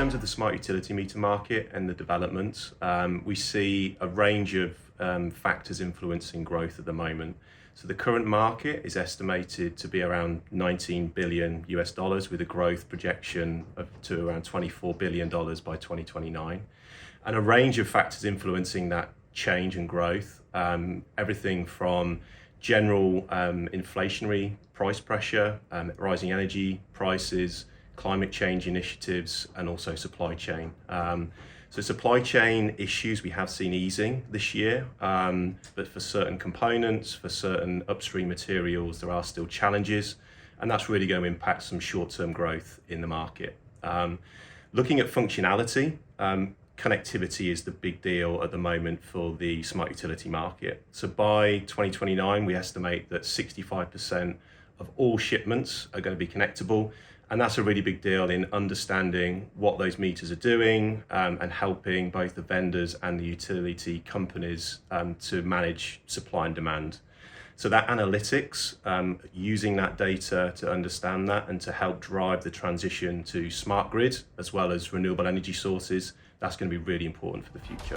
terms of the smart utility meter market and the development, we see a range of factors influencing growth at the moment. So the current market is estimated to be around $19 billion with a growth projection to around $24 billion by 2029. And a range of factors influencing that change and growth, everything from general inflationary price pressure, rising energy prices, climate change initiatives, and also supply chain. So supply chain issues we have seen easing this year, but for certain components, for certain upstream materials, there are still challenges, and that's really going to impact some short-term growth in the market. Looking at functionality, connectivity is the big deal at the moment for the smart utility market. So by 2029, we estimate that 65% of all shipments are going to be connectable. And that's a really big deal in understanding what those meters are doing and helping both the vendors and the utility companies to manage supply and demand. So that analytics, using that data to understand that and to help drive the transition to smart grid as well as renewable energy sources, that's going to be really important for the future.